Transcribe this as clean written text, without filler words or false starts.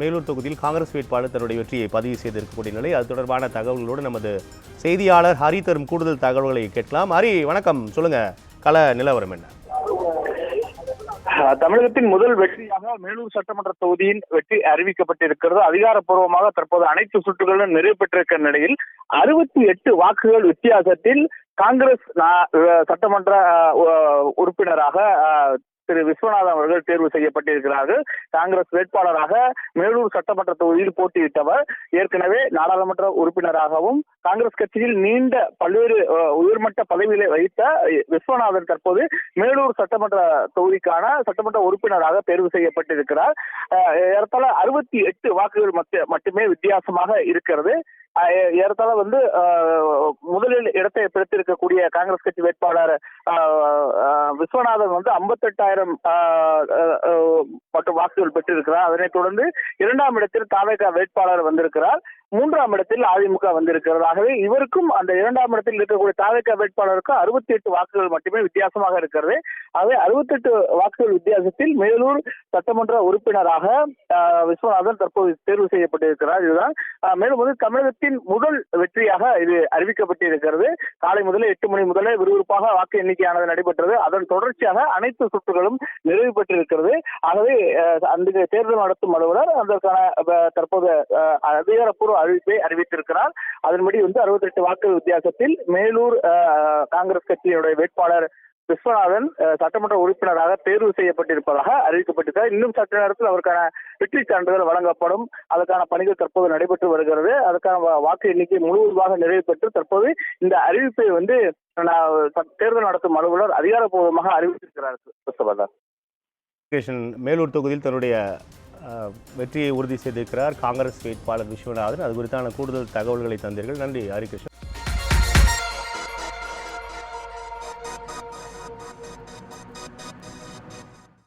மேலூர் தொகுதியில் காங்கிரஸ் வேட்பாளர் தன்னுடைய வெற்றியை பதிவு செய்திருக்கக்கூடிய நிலை, அது தொடர்பான தகவல்களோடு நமது செய்தியாளர் ஹரி தரும் கூடுதல் தகவல்களை கேட்கலாம். ஹரி, வணக்கம். சொல்லுங்க, கள நிலவரம் என்ன? தமிழகத்தின் முதல் வெற்றியாக மேலூர் சட்டமன்ற தொகுதியின் வெற்றி அறிவிக்கப்பட்டிருக்கிறது. அதிகாரப்பூர்வமாக தற்போது அனைத்து சுற்றுகளும் நிறைவு பெற்றிருக்கிற நிலையில் 68 வாக்குகள் வித்தியாசத்தில் காங்கிரஸ் சட்டமன்ற உறுப்பினராக திரு விஸ்வநாதன் அவர்கள் தேர்வு செய்யப்பட்டிருக்கிறார்கள். காங்கிரஸ் வேட்பாளராக மேலூர் சட்டமன்ற தொகுதியில் போட்டியிட்டவர் ஏற்கனவே நாடாளுமன்ற உறுப்பினராகவும் காங்கிரஸ் கட்சியில் நீண்ட பல்வேறு உயர்மட்ட பதவிகளை வைத்த விஸ்வநாதன் தற்போது மேலூர் சட்டமன்ற தொகுதிக்கான சட்டமன்ற உறுப்பினராக தேர்வு செய்யப்பட்டிருக்கிறார். ஏறத்தாழ 68 வாக்குகள் மட்டுமே வித்தியாசமாக இருக்கிறது. ஏறத்தாழ முதலில் இடத்தை பிடித்திருக்கக்கூடிய காங்கிரஸ் கட்சி வேட்பாளர் விஸ்வநாதன் 58,000 மற்றும் வாக்குகள் பெற்றிருக்கிறார். அதனைத் தொடர்ந்து 2ஆம் இடத்தில் தாவேகா வேட்பாளர் வந்திருக்கிறார். 3ஆம் இடத்தில் அதிமுக வந்திருக்கிறது. ஆகவே இவருக்கும் அந்த 2ஆம் இடத்தில் இருக்கக்கூடிய தாவேகா வேட்பாளருக்கும் 68 வாக்குகள் மட்டுமே வித்தியாசமாக இருக்கிறது. ஆகவே 68 வாக்குகள் வித்தியாசத்தில் மேலூர் சட்டமன்ற உறுப்பினராக விஸ்வநாதன் தற்போது தேர்வு செய்யப்பட்டிருக்கிறார். இதுதான் மேலும் தமிழகத்தின் முதல் வெற்றியாக இது அறிவிக்கப்பட்டிருக்கிறது. காலை முதலே 8 மணி முதலே விறுவிறுப்பாக வாக்கு எண்ணிக்கையானது நடைபெற்றது. அதன் தொடர்ச்சியாக அனைத்து சுற்றுகளும் நிறைவு பெற்றிருக்கிறது. ஆகவே அந்த தேர்தல் நடத்தும் அலுவலர் அதற்கான தற்போது அதிகாரப்பூர்வ அறிவிப்பை அறிவித்திருக்கிறார். அதன்படி 68 வாக்குகள் வித்தியாசத்தில் மேலூர் காங்கிரஸ் கட்சியினுடைய வேட்பாளர் விஸ்வநாதன் சட்டமன்ற உறுப்பினராக தேர்வு செய்யப்பட்டிருப்பதாக அறிவிக்கப்பட்டிருக்கிறார். இன்னும் சற்று நேரத்தில் அவருக்கான வெற்றி சான்றிதழ் வழங்கப்படும். அதற்கான பணிகள் தற்போது நடைபெற்று வருகிறது. அதற்கான வாக்கு எண்ணிக்கை முழுவதுமாக நிறைவு பெற்று தற்போது இந்த அறிவிப்பை தேர்தல் நடத்தும் அலுவலர் அதிகாரப்பூர்வமாக அறிவித்திருக்கிறார். மேலூர் தொகுதியில் தன்னுடைய வெற்றியை உறுதி செய்திருக்கிறார் காங்கிரஸ் வேட்பாளர் விஸ்வநாதன். அது குறித்தான கூடுதல் தகவல்களை தந்தீர்கள். நன்றி ஹரிகிருஷ்ணன்.